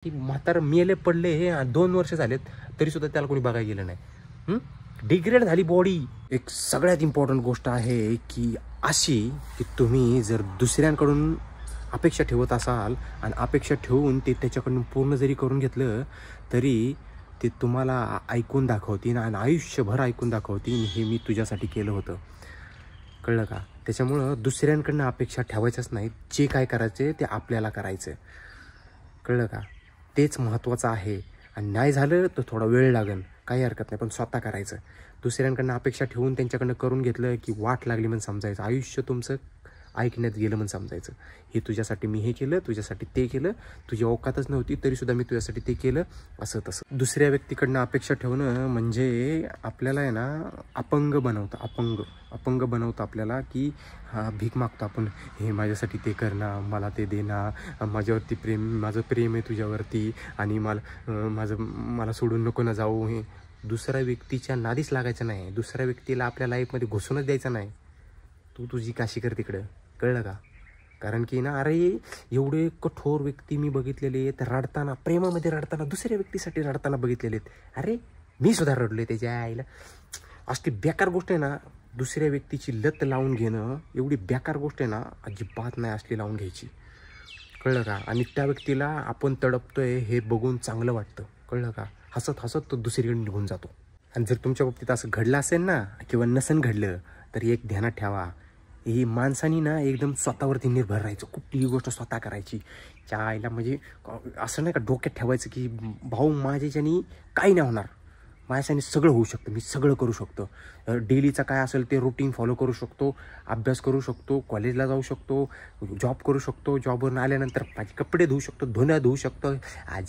की म्हातारं मेले पडले हे 2 वर्ष झालेत तरी सुद्धा त्याला कोणी बघायला गेलं नाही. डिग्रेड झाली बॉडी. एक सगळ्यात इम्पॉर्टंट गोष्ट आहे की अशी की तुम्ही जर दुसऱ्यांकडून अपेक्षा ठेवत असाल आणि अपेक्षा ठेवून ते त्याच्याकडून पूर्ण जरी करून घेतलं तरी ते तुम्हाला ऐकून दाखवतील आणि आयुष्यभर ऐकून दाखवतील हे मी तुझ्यासाठी केलं होतं. कळलं का? त्याच्यामुळं दुसऱ्यांकडनं अपेक्षा ठेवायच्याच नाहीत. जे काय करायचे ते आपल्याला करायचं. कळलं का? तेच महत्त्वाचं आहे. आणि नाही झालं तर थोडा वेळ लागेल, काही हरकत नाही, पण स्वतः करायचं. दुसऱ्यांकडनं अपेक्षा ठेवून त्यांच्याकडनं करून घेतलं की वाट लागली म्हणून समजायचं. आयुष्य तुमचं ऐकण्यात गेलं म्हणून समजायचं. हे तुझ्यासाठी मी हे केलं, तुझ्यासाठी ते केलं, तुझी औकातच नव्हती तरीसुद्धा मी तुझ्यासाठी ते केलं, असं तसं. दुसऱ्या व्यक्तीकडनं अपेक्षा ठेवणं म्हणजे आपल्याला आहे ना अपंग बनवतं. अपंग बनवतं आपल्याला की भीक मागतो आपण. हे माझ्यासाठी ते कर ना, मला ते दे ना, माझ्यावरती माझं प्रेम आहे तुझ्यावरती आणि मला सोडून नको ना जाऊ. हे दुसऱ्या व्यक्तीच्या नादीच लागायचं नाही. दुसऱ्या व्यक्तीला आपल्या लाईफमध्ये घुसूनच द्यायचं नाही. तू तुझी काशी कर तिकडं. कळलं का? कारण की ना अरे एवढे कठोर व्यक्ती मी बघितलेले आहेत रडताना, प्रेमामध्ये रडताना, दुसऱ्या व्यक्तीसाठी रडताना बघितलेले आहेत. अरे मी सुद्धा रडलोय त्याच्या आईला. अशी बेकार गोष्ट आहे ना, दुसऱ्या व्यक्तीची लत लावून घेणं एवढी बेकार गोष्ट आहे ना, अजिबात नाही असली लावून घ्यायची. कळलं का? आणि त्या व्यक्तीला आपण तडपतोय हे बघून चांगलं वाटतं. कळलं का? हसत हसत तो दुसरीकडे निघून जातो. आणि जर तुमच्या बाबतीत असं घडलं असेल ना किंवा नसेल घडलं तर एक ध्यानात ठेवा, ही माणसानी ना एकदम स्वतःवरती निर्भर राहायचं. कुठलीही गोष्ट स्वतः करायची. त्या आईला म्हणजे असं नाही का डोक्यात ठेवायचं की भाऊ माझ्याच्यानी काही नाही होणार, माझ्याच्यानी सगळं होऊ शकतं, मी सगळं करू शकतो. डेलीचं काय असेल ते रुटीन फॉलो करू शकतो, अभ्यास करू शकतो, कॉलेजला जाऊ शकतो, जॉब करू शकतो, जॉबवरून आल्यानंतर माझे कपडे धुवू शकतो, धुणं धुवू शकतो,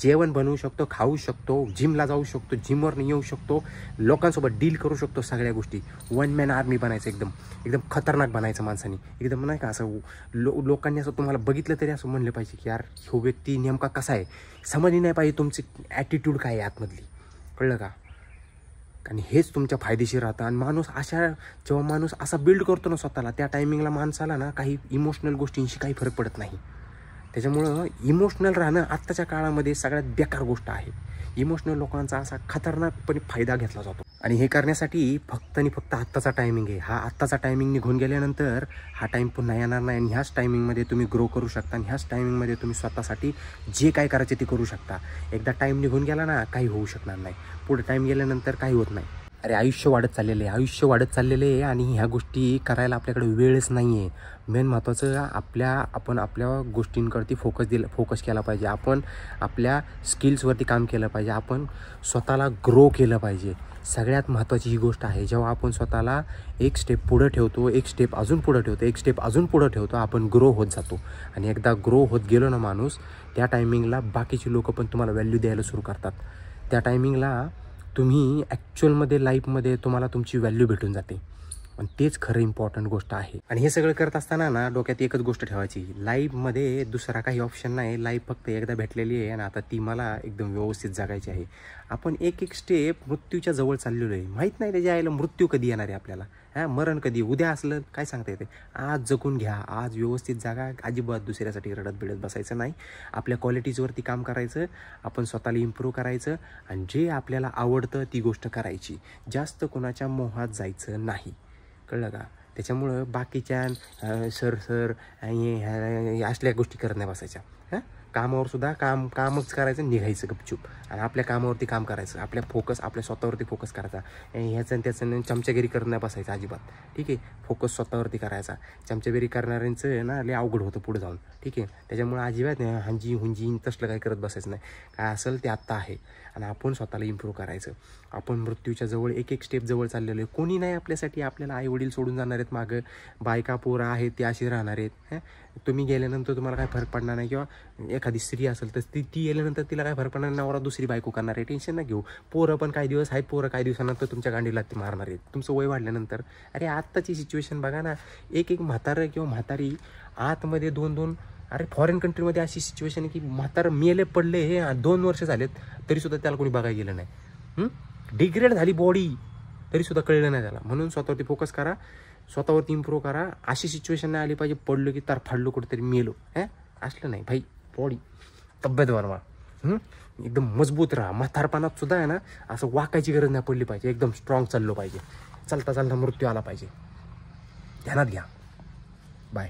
जेवण बनवू शकतो, खाऊ शकतो, जिमला जाऊ शकतो, जिमवरून येऊ शकतो, लोकांसोबत डील करू शकतो. सगळ्या गोष्टी वन मॅन आर्मी बनायचं. एकदम खतरनाक बनायचं माणसाने. एकदम नाही का असं लोकांनी असं तुम्हाला बघितलं तरी असं म्हणलं पाहिजे की यार हो व्यक्ती नेमका कसा आहे. समजली नाही पाहिजे तुमची ॲटिट्यूड काय आहे आतमधली. कळलं का? आणि हेच तुमच्या फायदेशीर राहतं. आणि जेव्हा माणूस असा बिल्ड करतो ना स्वतःला, त्या टायमिंगला माणसाला ना काही इमोशनल गोष्टींशी काही फरक पडत नाही. त्याच्यामुळं इमोशनल राहणं आत्ताच्या काळामध्ये सगळ्यात बेकार गोष्ट आहे. इमोशनल लोकांचा असा खतरनाकपणे फायदा घेतला जातो. आणि हे करण्यासाठी फक्त आणि फक्त आत्ताचा टायमिंग आहे. हा आत्ताचा टायमिंग निघून गेल्यानंतर हा टाईम पुन्हा येणार नाही. आणि ह्याच टायमिंगमध्ये तुम्ही ग्रो करू शकता आणि ह्याच टायमिंगमध्ये तुम्ही स्वतःसाठी जे काय करायचे ते करू शकता. एकदा टाईम निघून गेला ना काही होऊ शकणार नाही. पुढे टाईम गेल्यानंतर काही होत नाही. अरे आयुष्य वाढत चाललेलं आहे आणि ह्या गोष्टी करायला आपल्याकडे वेळच नाही आहे. मेन महत्त्वाचं आपण आपल्या गोष्टींवरती फोकस केला पाहिजे. आपण आपल्या स्किल्सवरती काम केलं पाहिजे. आपण स्वतःला ग्रो केलं पाहिजे. सगळ्यात महत्त्वाची ही गोष्ट आहे. जेव्हा आपण स्वतःला एक स्टेप पुढं ठेवतो, एक स्टेप अजून पुढं ठेवतो, आपण ग्रो होत जातो. आणि एकदा ग्रो होत गेलो ना माणूस, त्या टायमिंगला बाकीचे लोक पण तुम्हाला व्हॅल्यू द्यायला सुरू करतात. त्या टायमिंगला तुम्ही ॲक्च्युअलमध्ये लाईफमध्ये तुम्हाला तुमची व्हॅल्यू भेटून जाते. आणि तेच खरं इम्पॉर्टंट गोष्ट आहे. आणि हे सगळं करत असताना ना डोक्यात एकच गोष्ट ठेवायची, लाईफमध्ये दुसरा काही ऑप्शन नाही. लाईफ फक्त एकदा भेटलेली आहे आणि आता ती मला एकदम व्यवस्थित जगायची आहे. आपण एक स्टेप मृत्यूच्या जवळ चाललेलो आहे. माहीत नाही त्याच्या आईला मृत्यू कधी येणार आहे आपल्याला. मरण कधी उद्या असलं काय सांगता येते. आज जगून घ्या, आज व्यवस्थित जागा. अजिबात दुसऱ्यासाठी रडत बिडत बसायचं नाही. आपल्या क्वालिटीजवरती काम करायचं, आपण स्वतःला इम्प्रूव्ह करायचं आणि जे आपल्याला आवडतं ती गोष्ट करायची. जास्त कोणाच्या मोहात जायचं नाही. कळलं का? त्याच्यामुळं बाकीच्या सर असल्या गोष्टी करत नाही बसायच्या. कामावर सुद्धा कामच करायचं, निघायचं गपचूप आणि आपल्या कामावरती काम करायचं. आपल्या स्वतःवरती फोकस करायचा. ह्याचं त्याचं चमच्यागिरी करत नाही बसायचं अजिबात. ठीक आहे? फोकस स्वतःवरती करायचा. चमच्यागिरी करणाऱ्यांचं ना लय अवघड होतं पुढे जाऊन. ठीक आहे? त्याच्यामुळं अजिबात हांजी हुंजी तसलं काही करत बसायचं नाही. काय असेल ते आत्ता आहे आणि आपण स्वतःला इम्प्रूव्ह करायचं. आपण मृत्यूच्या जवळ एक स्टेप जवळ चाललेलो आहे. कोणी नाही आपल्यासाठी. आपल्याला आई वडील सोडून जाणार आहेत मागं, बायका पोरं आहेत ते अशी राहणार आहेत. तुम्ही गेल्यानंतर तुम्हाला काय फरक पडणार नाही. किंवा एखादी स्त्री असेल तर ती गेल्यानंतर तिला काय फरक पडणार नाही. नवरा दुसरी बायको करणार आहे, टेन्शन ना घेऊ. पोरं पण काही दिवस आहेत, पोरं काही दिवसानंतर तुमच्या गांडीला ते मारणार आहेत तुमचं वय वाढल्यानंतर. अरे आत्ताची सिच्युएशन बघा ना, एक म्हातारं किंवा म्हातारी आतमध्ये 2-2. अरे फॉरेन कंट्रीमध्ये अशी सिच्युएशन आहे की म्हातारं मेले पडले हे 2 वर्ष झालेत तरीसुद्धा त्याला कोणी बघायला गेलं नाही. डिग्रेड झाली बॉडी तरीसुद्धा कळलं नाही त्याला. म्हणून स्वतःवरती फोकस करा, स्वतःवरती इम्प्रूव्ह करा. अशी सिच्युएशन नाही आली पाहिजे पडलो की तर फाडलो कुठेतरी मेलो. असलं नाही भाई. बॉडी तब्येत बनवा. एकदम मजबूत राहा. म्हातारपणात सुद्धा आहे ना असं वाकायची गरज नाही पडली पाहिजे. एकदम स्ट्रॉंग चाललो पाहिजे. चालता चालता मृत्यू आला पाहिजे. ध्यानात घ्या. बाय.